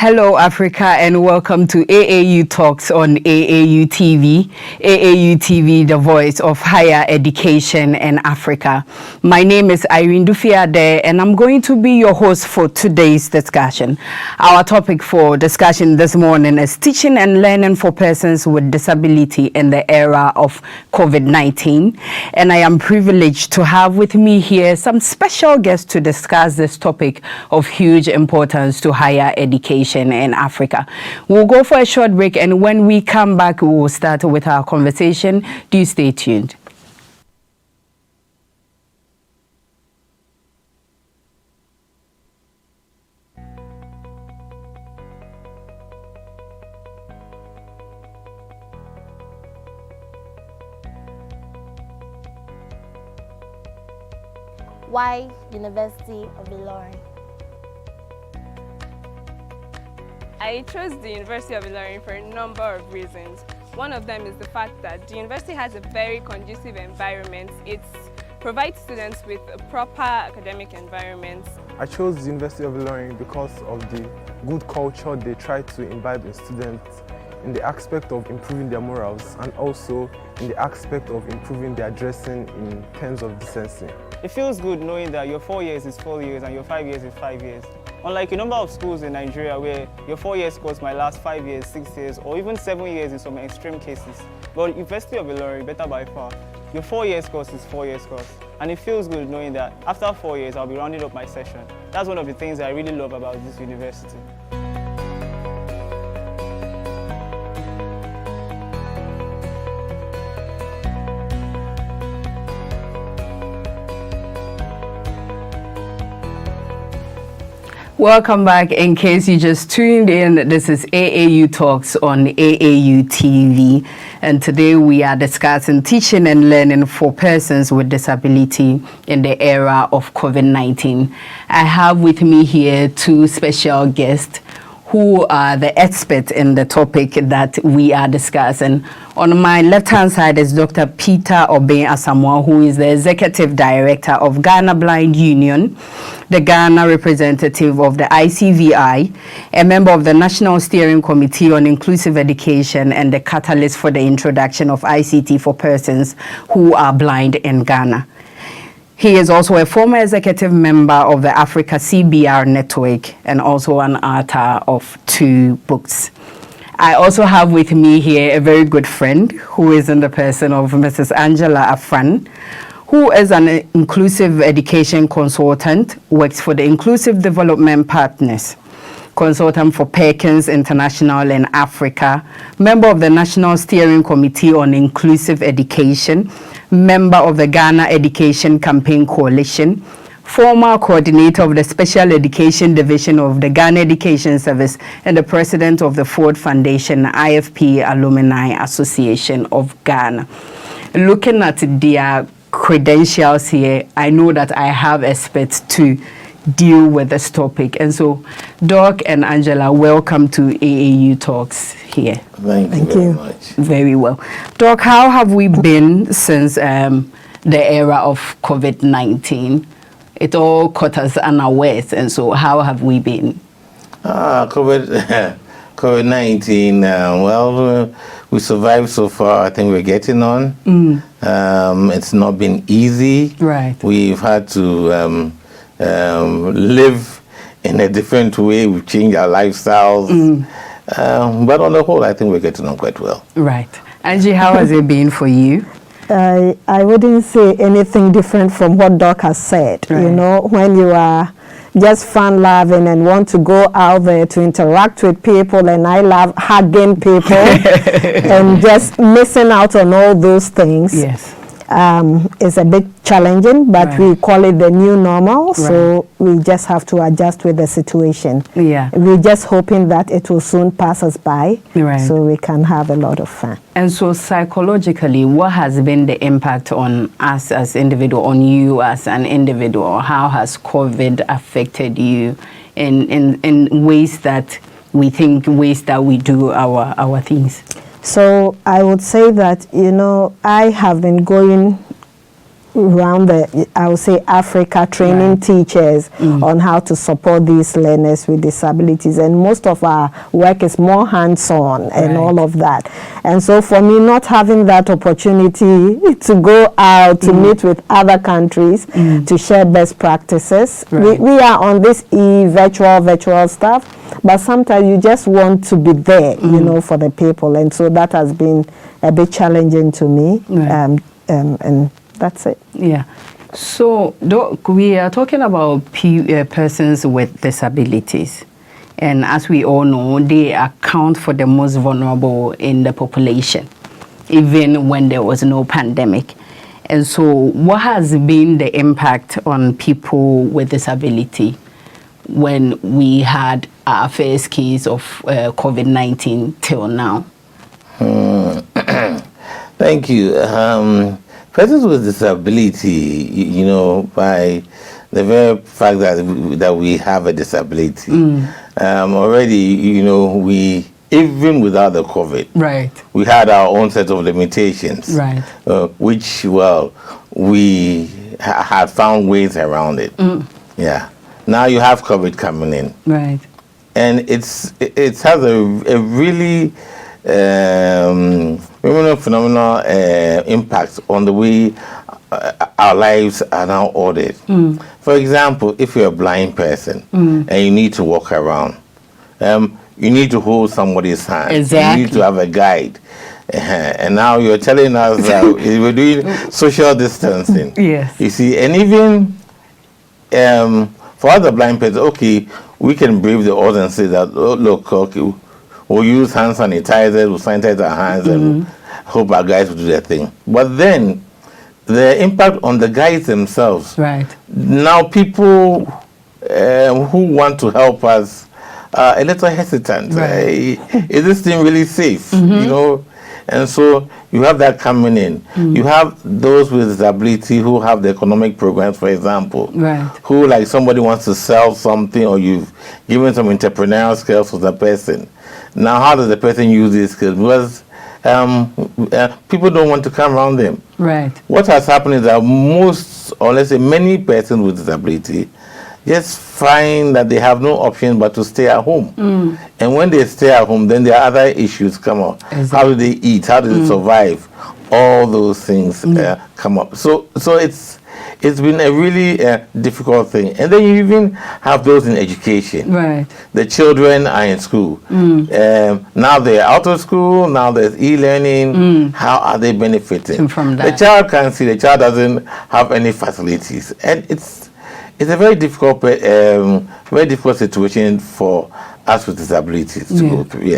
Hello, Africa, and welcome to AAU Talks on AAU TV. AAU TV, the voice of higher education in Africa. My name is Irene Dufie Addai, and I'm going to be your host for today's discussion. Our topic for discussion this morning is teaching and learning for persons with disability in the era of COVID-19. And I am privileged to have with me here some special guests to discuss this topic of huge importance to higher education in Africa. We'll go for a short break, and when we come back, we will start with our conversation. Do stay tuned. Why University of Ilorin? I chose the University of Ilorin for a number of reasons. One of them is the fact that the university has a very conducive environment. It provides students with a proper academic environment. I chose the University of Ilorin because of the good culture they try to imbibe in students in the aspect of improving their morals and also in the aspect of improving their dressing in terms of decency. It feels good knowing that your 4 years is 4 years and your 5 years is 5 years. Unlike a number of schools in Nigeria where your 4 years course might last 5 years, 6 years, or even 7 years in some extreme cases. But University of Ilorin, better by far, your 4 years course is 4 years course. And it feels good knowing that after 4 years, I'll be rounding up my session. That's one of the things I really love about this university. Welcome back. In case you just tuned in, this is AAU Talks on AAU TV, and today we are discussing teaching and learning for persons with disability in the era of COVID-19. I have with me here two special guests who are the experts in the topic that we are discussing. On my left-hand side is Dr. Peter Obeng Asamoah, who is the Executive Director of Ghana Blind Union, the Ghana representative of the ICVI, a member of the National Steering Committee on Inclusive Education, and the catalyst for the introduction of ICT for persons who are blind in Ghana. He is also a former executive member of the Africa CBR network and also an author of 2 books. I also have with me here a very good friend who is in the person of Mrs. Angela Affran, who is an inclusive education consultant, works for the Inclusive Development Partners, consultant for Perkins International in Africa, member of the National Steering Committee on Inclusive Education, member of the Ghana Education Campaign Coalition, former coordinator of the Special Education Division of the Ghana Education Service, and the president of the Ford Foundation IFP Alumni Association of Ghana. Looking at their credentials here, I know that I have experts to deal with this topic. And so, Doc and Angela, welcome to AAU Talks here. Thank you very much. Very well. Doc, how have we been since the era of COVID-19? It all caught us unawares, and so how have we been? COVID-19, well, we survived so far. I think we're getting on. It's not been easy. Right. We've had to live in a different way. We've changed our lifestyles. But on the whole, I think we're getting on quite well. Right. Angie, how has it been for you? I wouldn't say anything different from what Doc has said. Right. You know, when you are just fun-loving and want to go out there to interact with people, and I love hugging people and just missing out on all those things. Yes. It's a bit challenging, but Right. we call it the new normal, so Right. we just have to adjust with the situation. Yeah. We're just hoping that it will soon pass us by, Right. so we can have a lot of fun. And so psychologically, what has been the impact on us as individual, on you as an individual? How has COVID affected you in ways that we think, ways that we do our things? So I would say that, you know, I have been going around I would say Africa, training teachers on how to support these learners with disabilities, and most of our work is more hands-on and all of that. And so for me, not having that opportunity to go out to meet with other countries to share best practices, we are on this virtual stuff, but sometimes you just want to be there, you know, for the people, and so that has been a bit challenging to me, and that's it. Yeah. So, Doc, we are talking about persons with disabilities. And as we all know, they account for the most vulnerable in the population, even when there was no pandemic. And so, what has been the impact on people with disability when we had our first case of COVID-19 till now? Thank you. Persons with disability, you know, by the very fact that we have a disability, already, you know, we, even without the COVID, we had our own set of limitations, which, well, we had found ways around it. Yeah. Now you have COVID coming in, and it has a really phenomenal impact on the way our lives are now ordered. For example, if you're a blind person and you need to walk around, you need to hold somebody's hand. You need to have a guide. And now you're telling us that we're doing social distancing. You see, and even for other blind persons, okay, we can brave the odds and say that, oh, look, okay, we'll use hand sanitizers, we'll sanitize our hands and hope our guys will do their thing. But then, the impact on the guys themselves. Now people who want to help us are a little hesitant. Is this thing really safe? You know? And so you have that coming in. You have those with disability who have the economic programs, for example, who, like, somebody wants to sell something, or you've given some entrepreneurial skills for the person. Now, how does the person use these skills? Because people don't want to come around them. What has happened is that most, or let's say many persons with disability, just find that they have no option but to stay at home. And when they stay at home, then there are other issues come up. How do they eat? How do they survive? All those things come up. So it's been a really difficult thing. And then you even have those in education. The children are in school. Now they're out of school. Now there's e-learning. How are they benefiting from that? The child can't see. The child doesn't have any facilities, and it's a very difficult situation for us with disabilities to go through.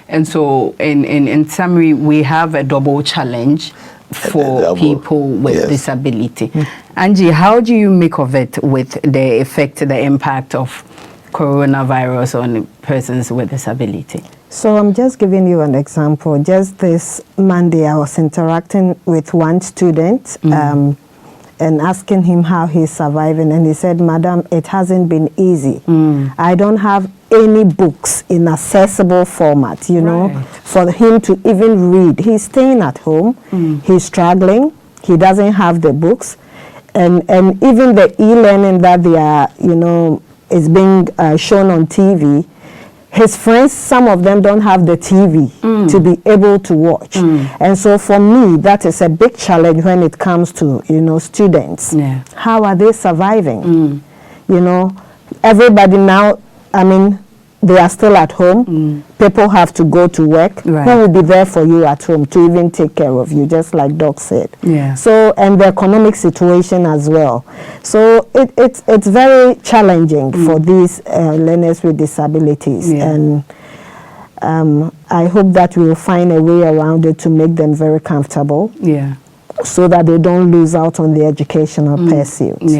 And so in summary, we have a double challenge for people with disability. Angie, how do you make of it with the effect, the impact of coronavirus on persons with disability? So I'm just giving you an example. Just this Monday, I was interacting with one student and asking him how he's surviving, and he said, "Madam, it hasn't been easy. I don't have any books in accessible format, you know, for him to even read. He's staying at home. He's struggling. He doesn't have the books, and even the e-learning that they are, you know, is being shown on TV. His friends, some of them don't have the TV to be able to watch. And so for me, that is a big challenge when it comes to, you know, students. How are they surviving? You know, everybody now, I mean, they are still at home. People have to go to work. Who will be there for you at home to even take care of you, just like Doc said. So, and the economic situation as well. So it's very challenging for these learners with disabilities. And I hope that we will find a way around it to make them very comfortable. So that they don't lose out on the educational pursuits.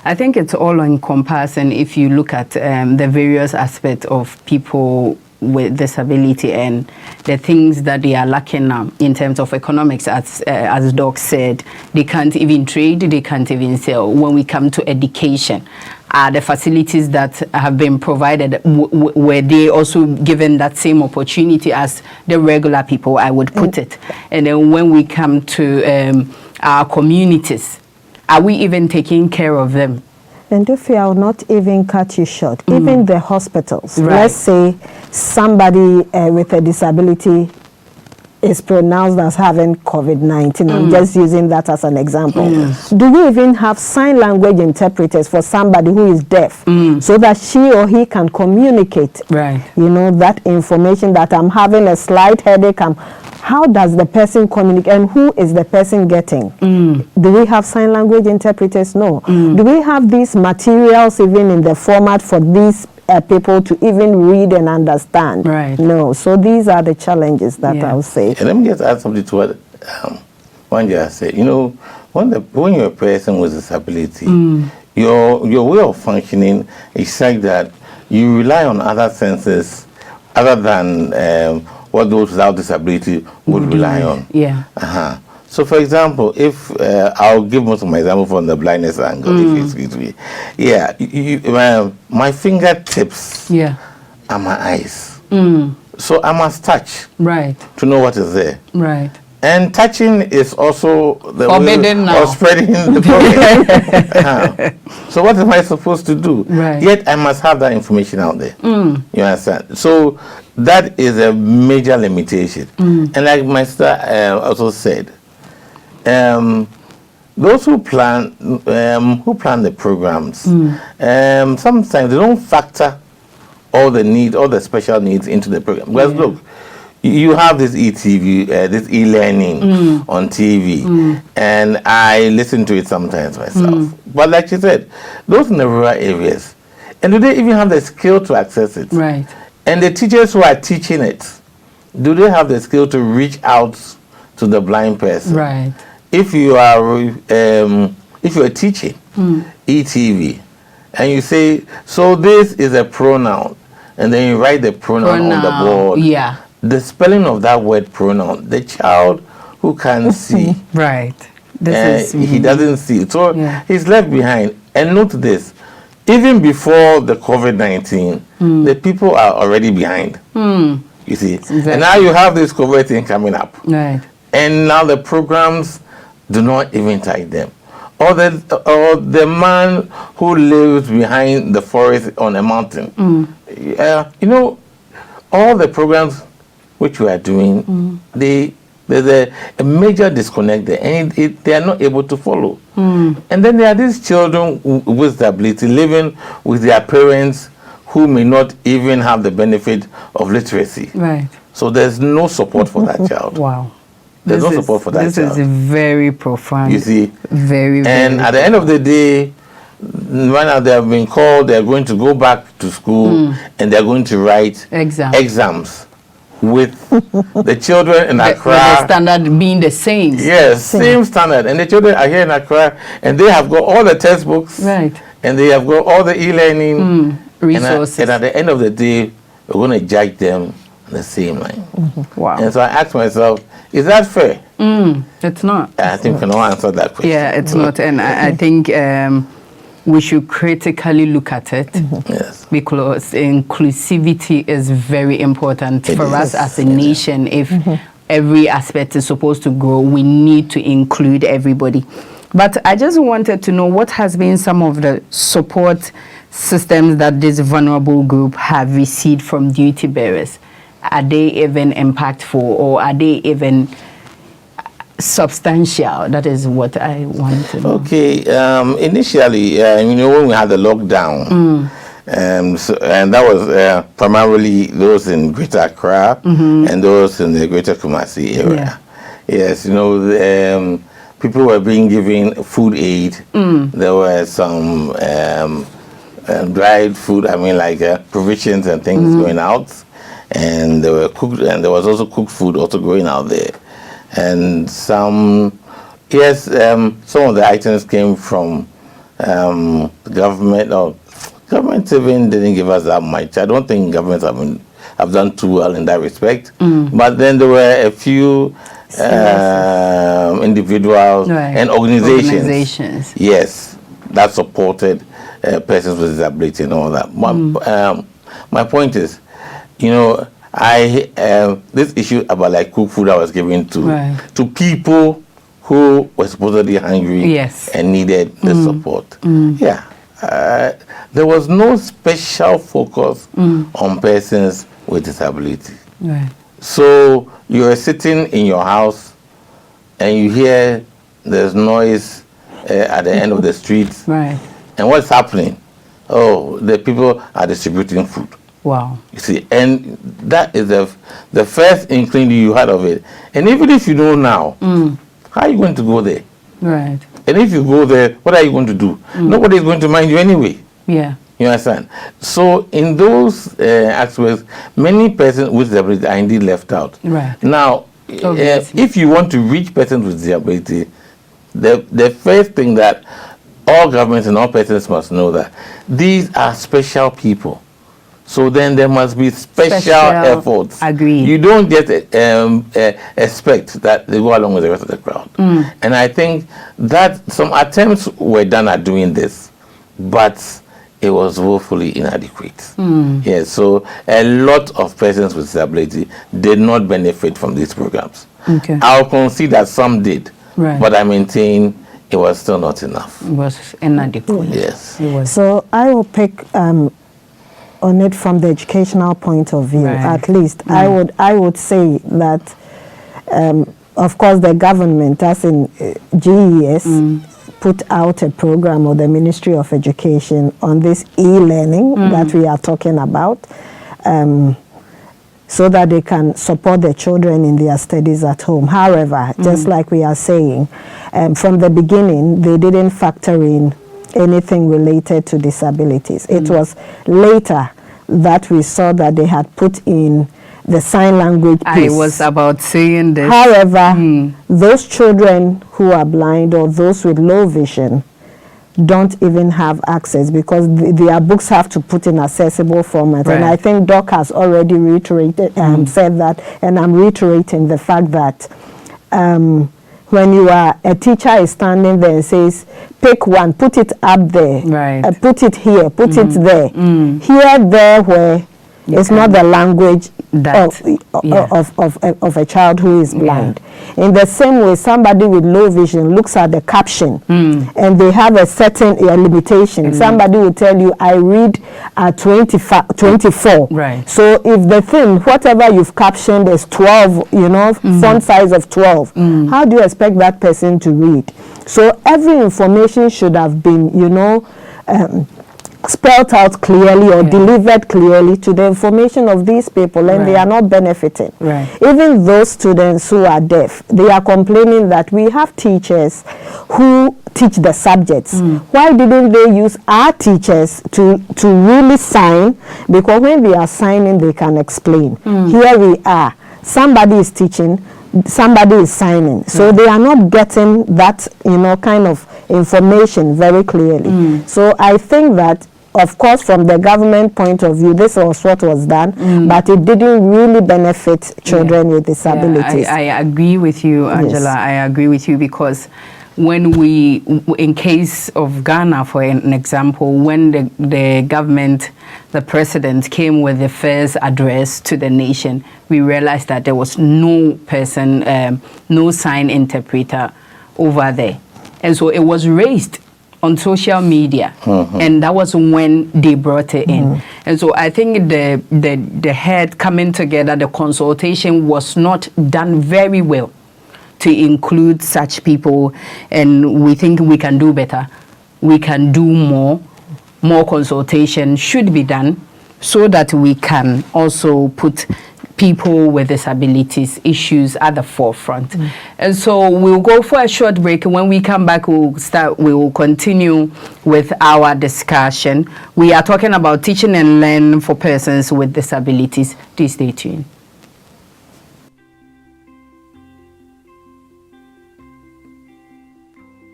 I think it's all encompassing if you look at the various aspects of people with disability and the things that they are lacking now in terms of economics. As Doc said, they can't even trade, they can't even sell. When we come to education, the facilities that have been provided, were they also given that same opportunity as the regular people, I would put it. And then when we come to our communities, are we even taking care of them? And if I will not even cut you short, even the hospitals, Right. let's say somebody with a disability is pronounced as having COVID-19. I'm just using that as an example. Do we even have sign language interpreters for somebody who is deaf so that she or he can communicate, Right. you know, that information that I'm having a slight headache? How does the person communicate, and who is the person getting? Do we have sign language interpreters? No. Do we have these materials even in the format for these people to even read and understand? Right. No. So these are the challenges that Yeah. I'll say. And let me just add something to what Wanja said. You know, when you're a person with disability, your way of functioning is such that you rely on other senses other than what those without disability would rely on. Yeah. So, for example, if I'll give most of my example from the blindness angle, if you excuse me. Yeah, my fingertips Yeah. are my eyes. So I must touch Right. to know what is there. Right. And touching is also the Forbidden way now. of spreading the problem. So what am I supposed to do? Right. Yet I must have that information out there. You understand? So that is a major limitation. And like my sister also said, those who plan the programs, sometimes they don't factor all the special needs into the program. Because look, you have this ETV, this e-learning on TV, and I listen to it sometimes myself. But like she said, those in the rural areas, and do they even have the skill to access it? Right. And the teachers who are teaching it, do they have the skill to reach out to the blind person? Right. If you are teaching ETV, and you say, so this is a pronoun, and then you write the pronoun on the board. Yeah. The spelling of that word pronoun, the child who can see, Right. This is he doesn't see. So Yeah. he's left behind. And note this, even before the COVID-19, the people are already behind. You see. Exactly. And now you have this COVID thing coming up. Right. And now the programs do not even touch them. Or the man who lives behind the forest on a mountain. You know, all the programs which we are doing, there's a major disconnect there, and they are not able to follow. And then there are these children with disability living with their parents who may not even have the benefit of literacy. Right. So there's no support for that child. Wow. There's no support for that This child. is very profound. You see? Very, And very at the end of the day, when they have been called, they're going to go back to school and they're going to write exams with the children in Accra. The standard being the same. Yes, same standard. And the children are here in Accra and they have got all the textbooks. Right. And they have got all the e-learning resources. And at the end of the day, we're going to judge them on the same line. Wow. And so I asked myself, is that fair? It's not. I think we can all answer that question. Yeah, it's not. And I think we should critically look at it. Yes. Because inclusivity is very important for us as a nation. If every aspect is supposed to grow, we need to include everybody. But I just wanted to know what has been some of the support systems that this vulnerable group have received from duty bearers. Are they even impactful, or are they even substantial? That is what I want to know. Okay, initially, when we had the lockdown, and that was primarily those in Greater Accra and those in the Greater Kumasi area. Yes, people were being given food aid. There were some dried food, provisions and things going out. And there was also cooked food also going out there. And some of the items came from the government. Or government even didn't give us that much. I don't think governments have done too well in that respect. But then there were a few individuals and organizations. Yes, that supported persons with disability and all that. My point is, this issue about cooked food I was giving to people who were supposedly hungry Yes. and needed the support. Yeah. There was no special focus on persons with disability. Right. So you're sitting in your house and you hear there's noise at the end of the street. Right. And what's happening? Oh, the people are distributing food. Wow. You see, and that is the first inkling you had of it. And even if you know now, how are you going to go there? Right. And if you go there, what are you going to do? Nobody is going to mind you anyway. Yeah. You understand? So in those aspects, many persons with disability are indeed left out. Right. Now, if you want to reach persons with disability, the first thing that all governments and all persons must know that these are special people. So then there must be special efforts. Agreed. You don't just expect that they go along with the rest of the crowd. And I think that some attempts were done at doing this, but it was woefully inadequate. Yes, so a lot of persons with disability did not benefit from these programs. Okay. I'll concede that some did, Right. but I maintain it was still not enough. It was inadequate. Yes. It was. So I will pick on it from the educational point of view. Right. At least I would say that, of course, the government, as in GES, put out a program, or the Ministry of Education, on this e-learning that we are talking about, so that they can support the children in their studies at home. However, just like we are saying, from the beginning, they didn't factor in anything related to disabilities. It was later that we saw that they had put in the sign language piece. I was about saying this. However, those children who are blind or those with low vision don't even have access, because their books have to put in accessible format. Right. And I think Doc has already reiterated said that, and I'm reiterating the fact that when you are, a teacher is standing there and says, pick one, put it up there, Right. Put it here, put it there. Here, there, where it's not the language of a child who is blind. In the same way, somebody with low vision looks at the caption and they have a certain limitation. Somebody will tell you, I read at 24. Right. So if the thing, whatever you've captioned is 12, font size of 12, how do you expect that person to read? So every information should have been, spelled out clearly or delivered clearly to the information of these people, and they are not benefiting. Right. Even those students who are deaf, they are complaining that we have teachers who teach the subjects. Why didn't they use our teachers to really sign? Because when they are signing, they can explain. Here we are. Somebody is teaching, somebody is signing. So they are not getting that, kind of information very clearly. So I think that, of course, from the government point of view, this was what was done, but it didn't really benefit children with disabilities. I agree with you, Angela. Yes. I agree with you, because when we, in case of Ghana, for an example, when the government, the president came with the first address to the nation, we realized that there was no person, no sign interpreter over there. And so it was raised on social media, and that was when they brought it in. And so I think the head coming together, the consultation was not done very well to include such people, and we think we can do better. We can do more consultation should be done, so that we can also put people with disabilities issues at the forefront. And so we'll go for a short break, and when we come back, we will continue with our discussion. We are talking about teaching and learning for persons with disabilities. Please stay tuned.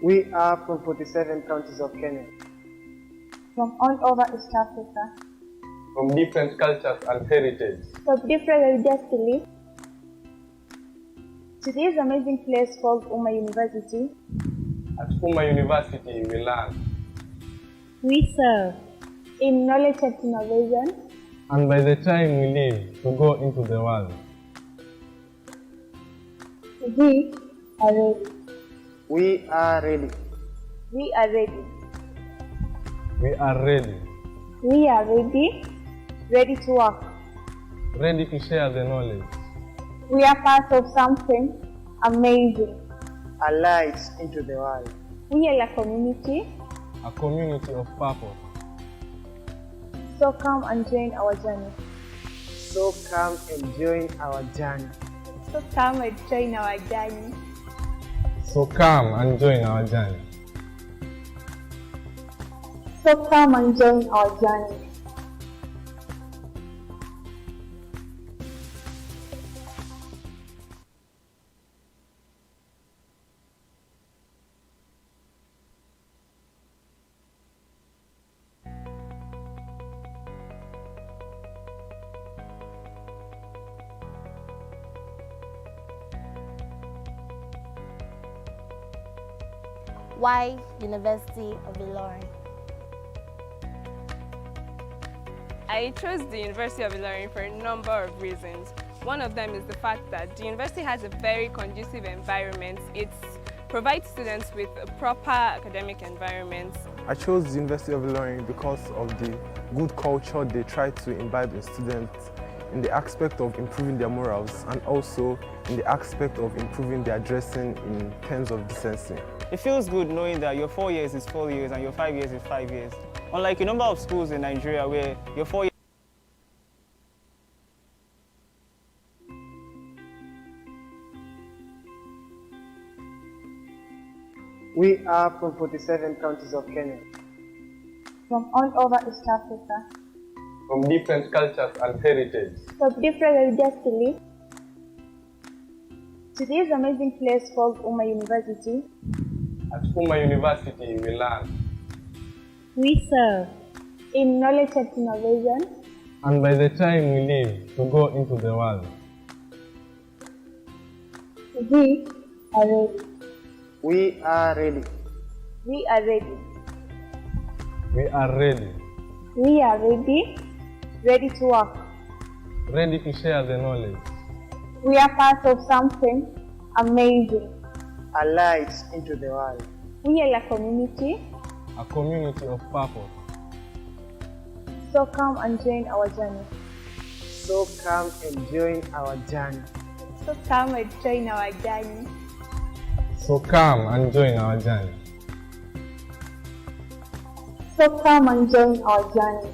We are from 47 counties of Kenya, From all over East Africa. from different cultures and heritage. From different religious beliefs. To this amazing place called Uma University. At Uma University, we learn. We serve in knowledge and innovation. And by the time we leave to go into the world, We are ready. We are ready. We are ready. We are ready. We are ready. Ready to work. Ready to share the knowledge. We are part of something amazing. A light into the world. We are a community. A community of purpose. So come and join our journey. So come and join our journey. So come and join our journey. So come and join our journey. So come and join our journey. Why University of Ilorin? I chose the University of Ilorin for a number of reasons. One of them is the fact that the university has a very conducive environment. It provides students with a proper academic environment. I chose the University of Ilorin because of the good culture they try to imbibe in students in the aspect of improving their morals and also in the aspect of improving their dressing in terms of decency. It feels good knowing that your 4 years is 4 years and your 5 years is 5 years. Unlike a number of schools in Nigeria where your 4 years We are from 47 counties of Kenya. From all over East Africa. From different cultures and heritage. From different religious beliefs. To this amazing place called Uma University. At Uma University, we learn. We serve in knowledge and innovation. And by the time we leave to go into the world, We are ready. We are ready. We are ready. we are ready. We are ready. Ready to work. Ready to share the knowledge. We are part of something amazing. A light into the world. We are a community. A community of purpose. So come and join our journey. So come and join our journey. So come and join our journey. So come and join our journey. So come and join our journey.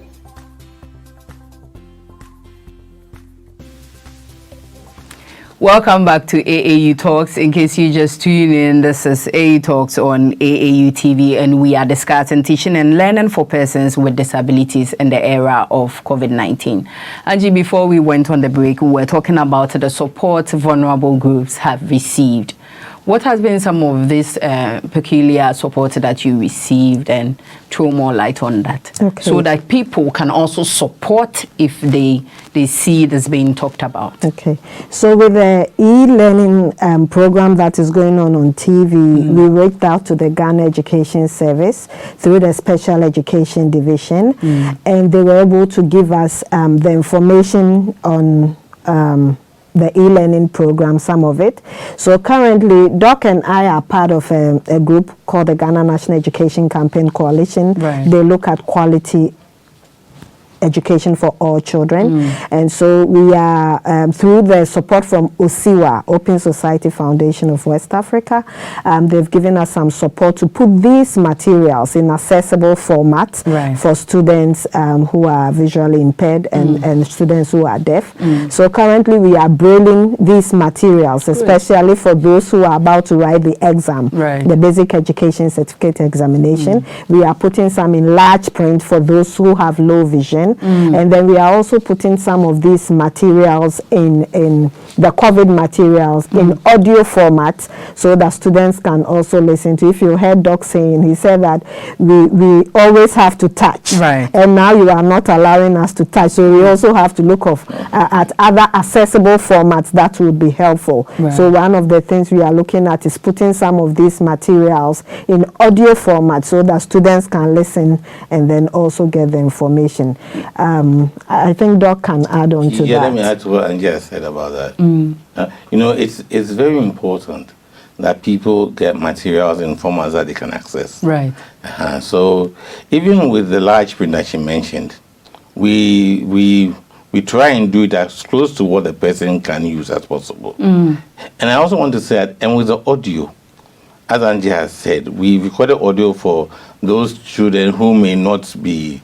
Welcome back to AAU Talks. In case you just tune in, this is AAU Talks on AAU TV, and we are discussing teaching and learning for persons with disabilities in the era of COVID-19. Angie, before we went on the break, we were talking about the support vulnerable groups have received. What has been some of this peculiar support that you received, and throw more light on that, so that people can also support if they see this being talked about? Okay, so with the e-learning program that is going on TV, we reached out to the Ghana Education Service through the Special Education Division, and they were able to give us the information on the e-learning program, some of it. So currently, Doc and I are part of a group called the Ghana National Education Campaign Coalition. Right. They look at quality education for all children, and so we are through the support from OSIWA, Open Society Foundation of West Africa. They've given us some support to put these materials in accessible format for students who are visually impaired and students who are deaf. So currently we are brailing these materials, especially for those who are about to write the exam, the Basic Education Certificate Examination. We are putting some in large print for those who have low vision. And then we are also putting some of these materials in the COVID materials in audio format, so that students can also listen to. If you heard Doc saying, he said that we always have to touch, and now you are not allowing us to touch, so we also have to look at other accessible formats that would be helpful. So one of the things we are looking at is putting some of these materials in audio format, so that students can listen and then also get the information. I think Doc can add on to that. Yeah, let me add to what Angie said about that. You know, it's very important that people get materials in formats that they can access. Right. So even with the large print that she mentioned, we try and do it as close to what the person can use as possible. And I also want to say that, and with the audio, as Angie has said, we recorded audio for those children who may not be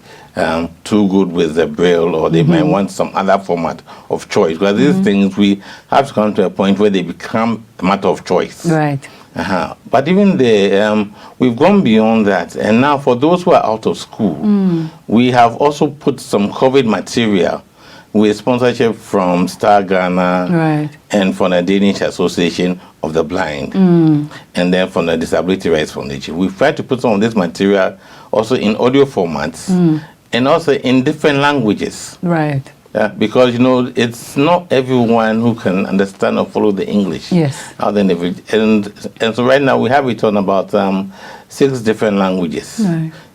too good with the Braille, or they might want some other format of choice. Because these things, we have to come to a point where they become a matter of choice. Right. But even there, we've gone beyond that. And now for those who are out of school, we have also put some COVID material with sponsorship from Star Ghana and from the Danish Association of the Blind, and then from the Disability Rights Foundation. We've tried to put some of this material also in audio formats and also in different languages. Right. Because, you know, it's not everyone who can understand or follow the English. Yes. And so right now we have it on about 6 different languages,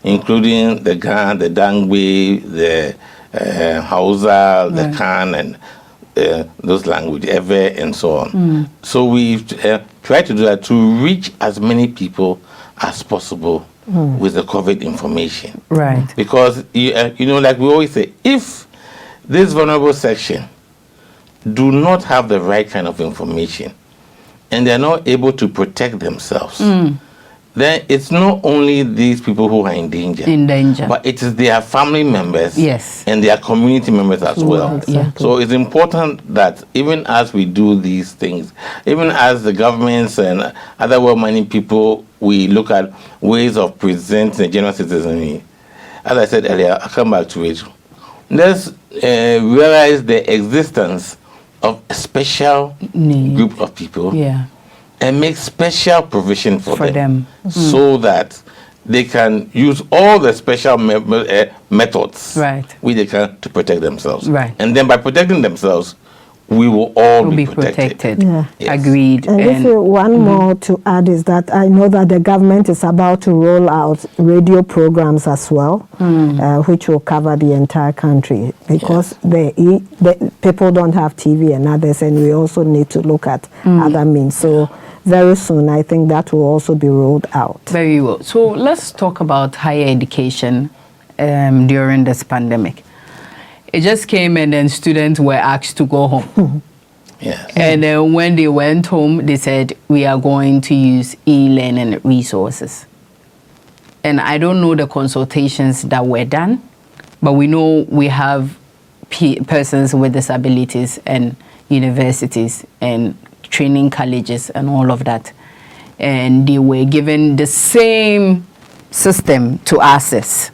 including the Gan, the Dangwe, the Hausa, the Kan, and those languages, Ewe, and so on. So we've tried to do that to reach as many people as possible with the COVID information. Right. Because, you know, like we always say, if this vulnerable section do not have the right kind of information and they're not able to protect themselves, then it's not only these people who are in danger, but it is their family members and their community members as well. So it's important that even as we do these things, even as the governments and other well-meaning people, we look at ways of presenting the general citizenry. As I said earlier, I'll come back to it. Let's realize the existence of a special group of people and make special provision for them. So that they can use all the special methods which they can to protect themselves. And then by protecting themselves, we will all be protected. Agreed. And if one more to add is that I know that the government is about to roll out radio programs as well, which will cover the entire country, because the people don't have TV and others, and we also need to look at other means. So very soon, I think that will also be rolled out. Very well. So let's talk about higher education during this pandemic. It just came and then students were asked to go home. And then when they went home, they said, we are going to use e-learning resources. And I don't know the consultations that were done, but we know we have persons with disabilities and universities and training colleges and all of that. And they were given the same system to access.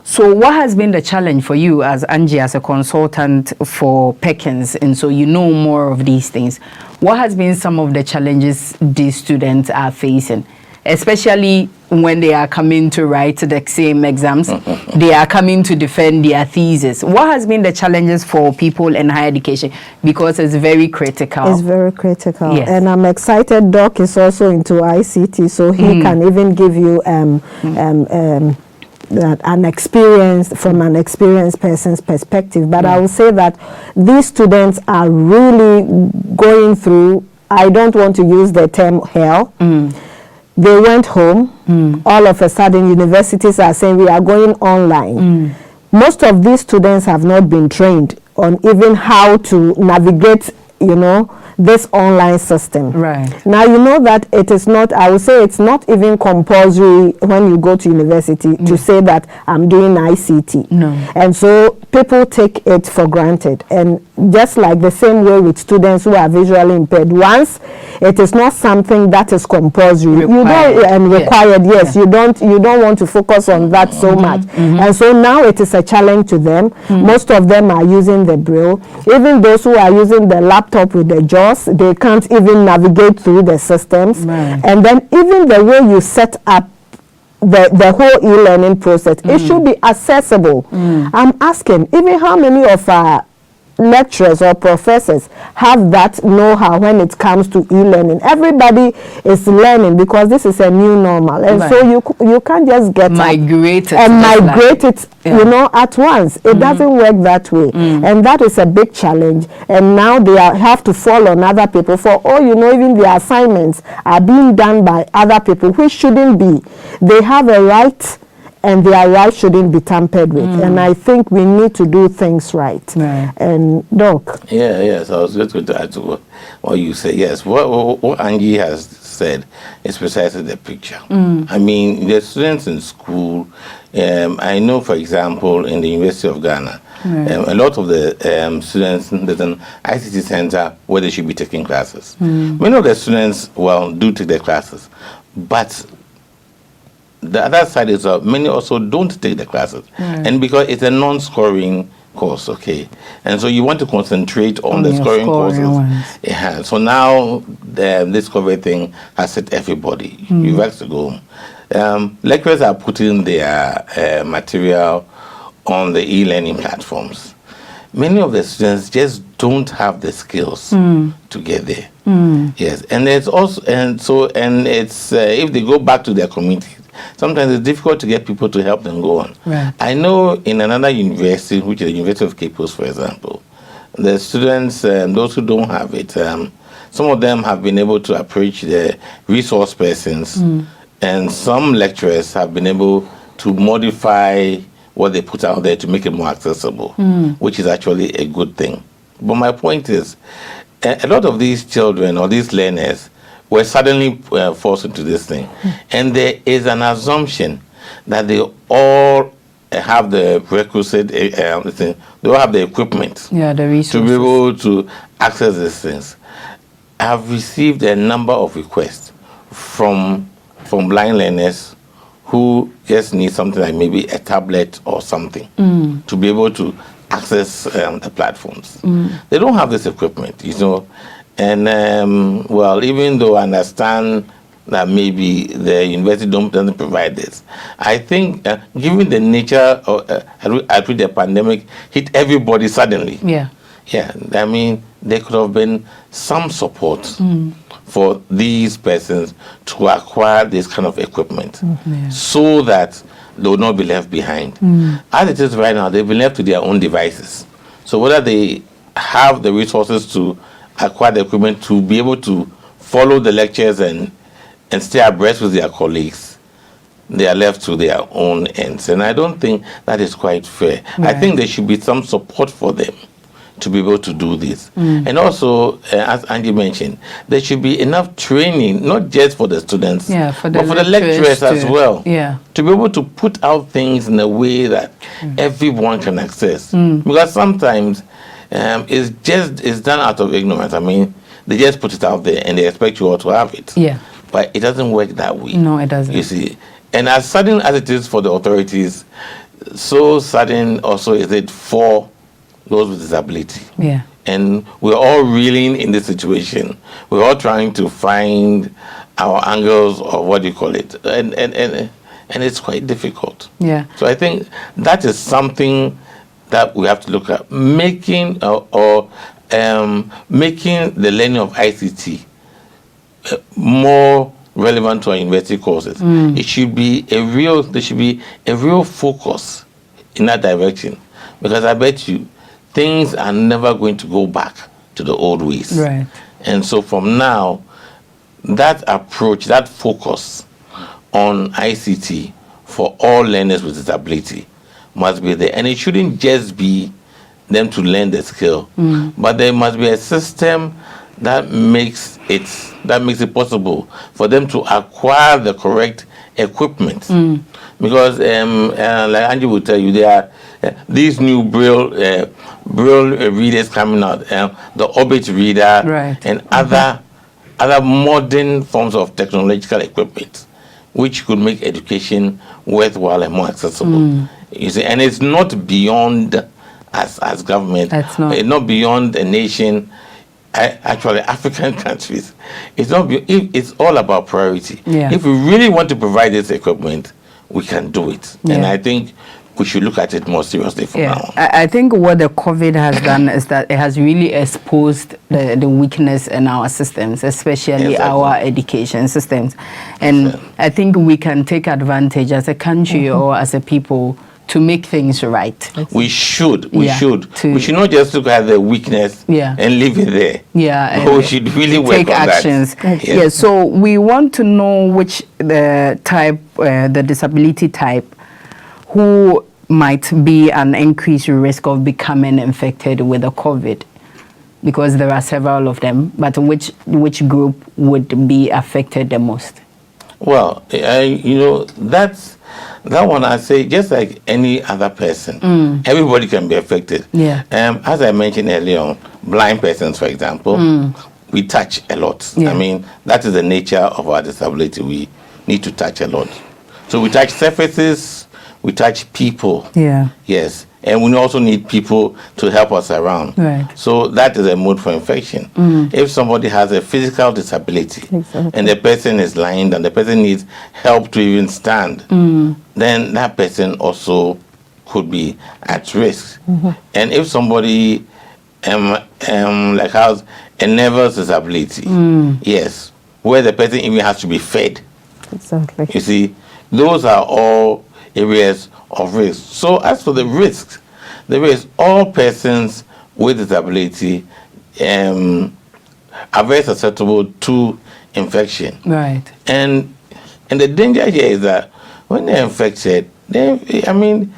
So what has been the challenge for you as Angie, as a consultant for Perkins, and so you know more of these things? What has been some of the challenges these students are facing, especially when they are coming to write the same exams, they are coming to defend their thesis? What has been the challenges for people in higher education? Because it's very critical. It's very critical. And I'm excited Doc is also into ICT, so he can even give you an experience from an experienced person's perspective. But I will say that these students are really going through, I don't want to use the term hell. They went home. All of a sudden, universities are saying we are going online. Most of these students have not been trained on even how to navigate, you know, this online system. Now, you know that it is not, I would say it's not even compulsory when you go to university to say that I'm doing ICT. And so people take it for granted. And just like the same way with students who are visually impaired, once it is not something that is compulsory, you don't required, you don't want to focus on that so much. And so now it is a challenge to them. Most of them are using the Braille. Even those who are using the laptop with the JAWS, they can't even navigate through the systems. And then even the way you set up the whole e-learning process, it should be accessible. I'm asking, even how many of our lecturers or professors have that know-how when it comes to e-learning. Everybody is learning because this is a new normal, and so you can't just get migrate it, you know, at once. It doesn't work that way, and that is a big challenge. And now they have to fall on other people. For all you know, even the assignments are being done by other people, which shouldn't be. They have a right, and their rights shouldn't be tampered with. And I think we need to do things right. And Doc. Yes, I was just going to add to what you say. Yes, what Angie has said is precisely the picture. I mean, the students in school, I know, for example, in the University of Ghana, a lot of the students, there's an ICT center where they should be taking classes. Many of the students, do take their classes, but the other side is many also don't take the classes, and because it's a non-scoring course, and so you want to concentrate on the scoring courses. So now this COVID thing has set everybody. You've got to go home. Lecturers are putting their material on the e-learning platforms. Many of the students just don't have the skills to get there. Yes, and it's also it's if they go back to their community, sometimes it's difficult to get people to help them go on. I know in another university, which is the University of Cape Coast, for example, the students, those who don't have it, some of them have been able to approach the resource persons, and some lecturers have been able to modify what they put out there to make it more accessible, which is actually a good thing. But my point is, a lot of these children or these learners were suddenly forced into this thing. And there is an assumption that they all have the requisite, they all have the equipment the resources to be able to access these things. I have received a number of requests from blind learners who just need something like maybe a tablet or something to be able to access the platforms. They don't have this equipment, you know. And even though I understand that maybe the university doesn't provide this, I think given the nature of the pandemic hit everybody suddenly. I mean, there could have been some support for these persons to acquire this kind of equipment so that they will not be left behind. As it is right now, they've been left to their own devices. So whether they have the resources to acquire the equipment to be able to follow the lectures and stay abreast with their colleagues, they are left to their own ends. And I don't think that is quite fair. I think there should be some support for them to be able to do this. And also, as Angie mentioned, there should be enough training, not just for the students, but for the lecturers as well, to be able to put out things in a way that everyone can access. Because sometimes it's done out of ignorance. I mean, they just put it out there and they expect you all to have it. But it doesn't work that way. No, it doesn't. You see, and as sudden as it is for the authorities, so sudden also is it for those with disability. And we're all reeling in this situation. We're all trying to find our angles, or what do you call it, and it's quite difficult. So I think that is something that we have to look at, making making the learning of ICT more relevant to our university courses. It should be there should be a real focus in that direction, because I bet you things are never going to go back to the old ways. And so from now, that approach, that focus on ICT for all learners with disability must be there. And it shouldn't just be them to learn the skill, but there must be a system that makes it possible for them to acquire the correct equipment. Because like Angie will tell you, there are these new braille readers coming out, the Orbit reader, and other modern forms of technological equipment, which could make education worthwhile and more accessible. You see, and it's not beyond as government. It's not beyond a nation. Actually, African countries. It's all about priority. If we really want to provide this equipment, we can do it. And I think we should look at it more seriously from now on. I think what the COVID has done is that it has really exposed the weakness in our systems, especially our education systems. And I think we can take advantage as a country or as a people to make things right. We should. We should not just look at the weakness and leave it there. Yeah. We should really work take on actions. that. Yes. So we want to know which the disability type who might be an increased risk of becoming infected with the COVID, because there are several of them, but which group would be affected the most? Well, that one I say, just like any other person, everybody can be affected. Yeah. As I mentioned earlier on, blind persons, for example, we touch a lot. Yeah. I mean, that is the nature of our disability. We need to touch a lot. So we touch surfaces, we touch people. Yeah. Yes. And we also need people to help us around. Right. So that is a mode for infection. If somebody has a physical disability and the person is blind and the person needs help to even stand, then that person also could be at risk. And if somebody like has a nervous disability, yes, where the person even has to be fed. Exactly. You see, those are all areas of risk. So as for the risks, there is all persons with disability are very susceptible to infection. Right. And the danger here is that when they're infected, it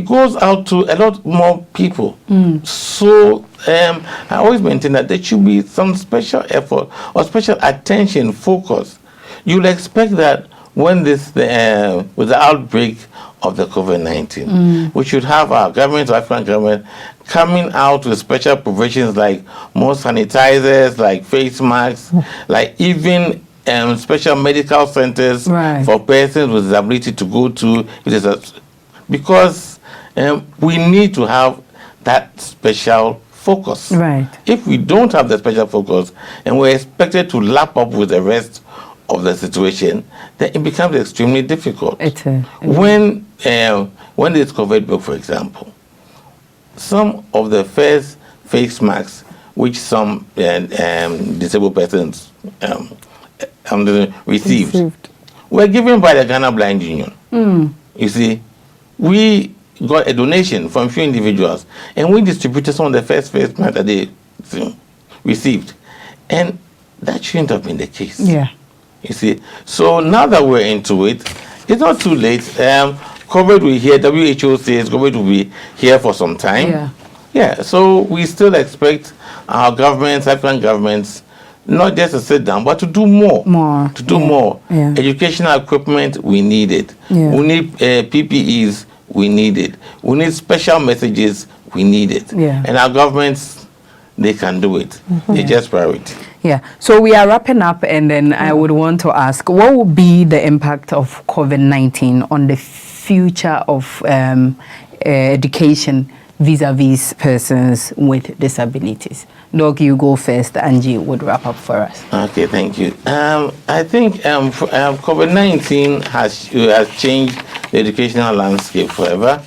goes out to a lot more people. So I always maintain that there should be some special effort or special attention, focus. You'll expect that when with the outbreak of the COVID-19, we should have our government, African government, coming out with special provisions like more sanitizers, like face masks, like even special medical centers for persons with disability to go to. Because we need to have that special focus. Right. If we don't have the special focus and we're expected to lap up with the rest of the situation, then it becomes extremely difficult. When this COVID broke, for example, some of the first face masks which some disabled persons received were given by the Ghana Blind Union. You see, we got a donation from few individuals and we distributed some of the first face masks that they received. And that shouldn't have been the case. Yeah. You see, so now that we're into it, it's not too late. COVID will here, WHO says COVID will be here for some time. Yeah, so we still expect our governments, African governments, not just to sit down, but to do more. To do more. Educational equipment, we need it. We need PPEs, we need it. We need special messages, we need it. And our governments, they can do it. It's just priority. Yeah, so we are wrapping up, and then I would want to ask, what will be the impact of COVID-19 on the future of education vis-a-vis persons with disabilities? Doc, you go first. Angie would wrap up for us. Okay, thank you. I think COVID-19 has changed the educational landscape forever.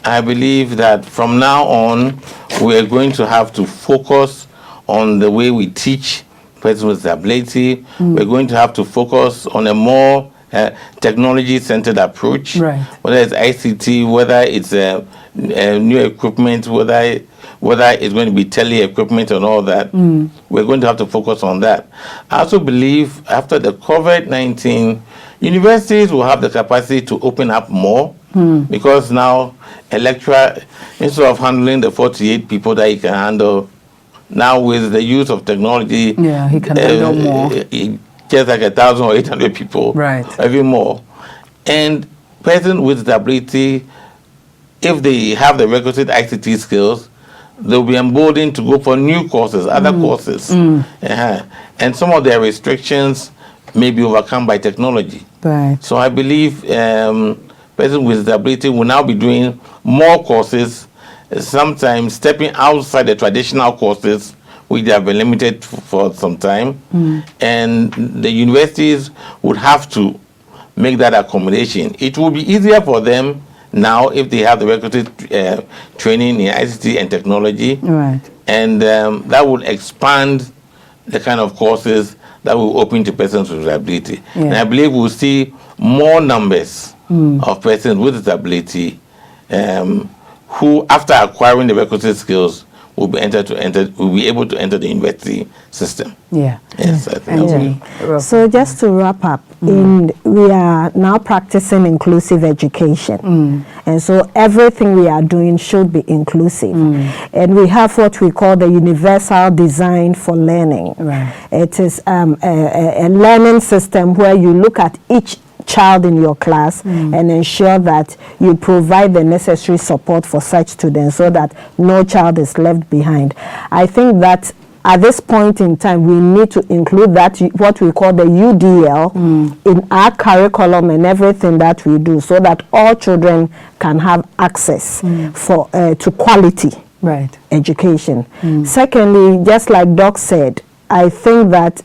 I believe that from now on, we are going to have to focus on the way we teach persons with disability. We're going to have to focus on a more technology-centered approach, whether it's ICT, whether it's new equipment, whether it's going to be tele-equipment and all that. We're going to have to focus on that. I also believe after the COVID-19, universities will have the capacity to open up more because now a lecturer, instead of handling the 48 people that he can handle, now with the use of technology, he can handle more. Just like 1,000 or 800 people, even more. And persons with disability, if they have the requisite ICT skills, they'll be emboldened to go for new courses, other courses. And some of their restrictions may be overcome by technology. So I believe persons with disability will now be doing more courses, sometimes stepping outside the traditional courses, which they have been limited for some time. And the universities would have to make that accommodation. It will be easier for them now if they have the requisite training in ICT and technology, Right. and that will expand the kind of courses that will open to persons with disability. Yeah. And I believe we'll see more numbers of persons with disability who, after acquiring the requisite skills, will be able to enter the university system. Yeah. Yes, I think that's it. So just to wrap up, we are now practicing inclusive education. And so everything we are doing should be inclusive. And we have what we call the universal design for learning. Right. It is a learning system where you look at each child in your class and ensure that you provide the necessary support for such students so that no child is left behind. I think that at this point in time, we need to include that, what we call the UDL, in our curriculum and everything that we do, so that all children can have access to quality education. Secondly, just like Doc said, I think that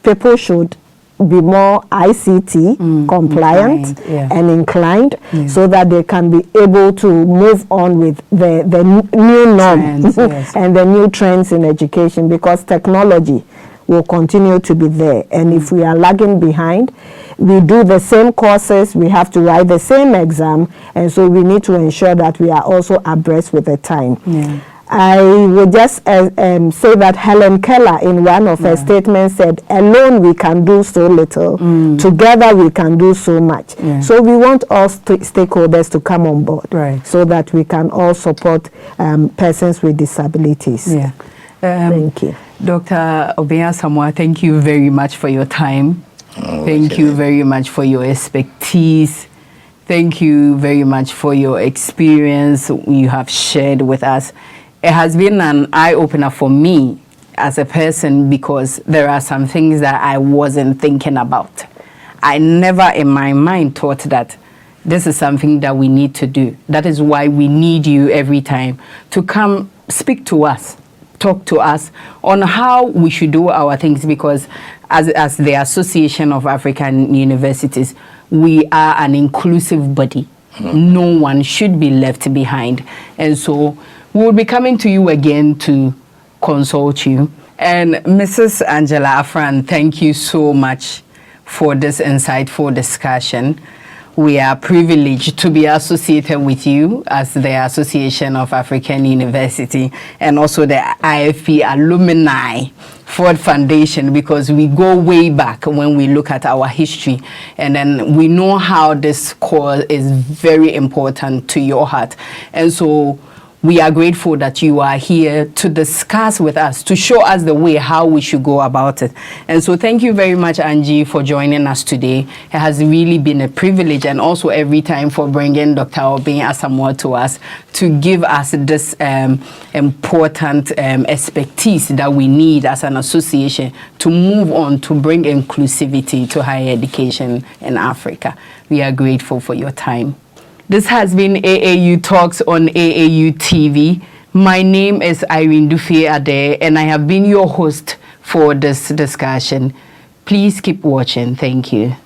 people should be more ICT compliant and inclined so that they can be able to move on with the new norm and the new trends in education, because technology will continue to be there. And if we are lagging behind, we do the same courses, we have to write the same exam, and so we need to ensure that we are also abreast with the time. I would just say that Helen Keller, in one of her statements, said, alone we can do so little, together we can do so much. So we want all stakeholders to come on board so that we can all support persons with disabilities. Thank you. Dr. Obeng Asamoah, thank you very much for your time. Thank you very much for your expertise. Thank you very much for your experience you have shared with us. It has been an eye-opener for me as a person, because there are some things that I wasn't thinking about. I never in my mind thought that this is something that we need to do. That is why we need you every time to come speak to us, talk to us on how we should do our things, because as the Association of African Universities, we are an inclusive body. No one should be left behind. And so we'll be coming to you again to consult you. And Mrs. Angela Affran, thank you so much for this insightful discussion. We are privileged to be associated with you as the Association of African University and also the IFP Alumni Ford Foundation, because we go way back when we look at our history, and then we know how this cause is very important to your heart. And so we are grateful that you are here to discuss with us, to show us the way how we should go about it. And so thank you very much, Angie, for joining us today. It has really been a privilege, and also every time for bringing Dr. Obeng Asamoah to us to give us this important expertise that we need as an association to move on to bring inclusivity to higher education in Africa. We are grateful for your time. This has been AAU Talks on AAU TV. My name is Irene Dufie Addai, and I have been your host for this discussion. Please keep watching. Thank you.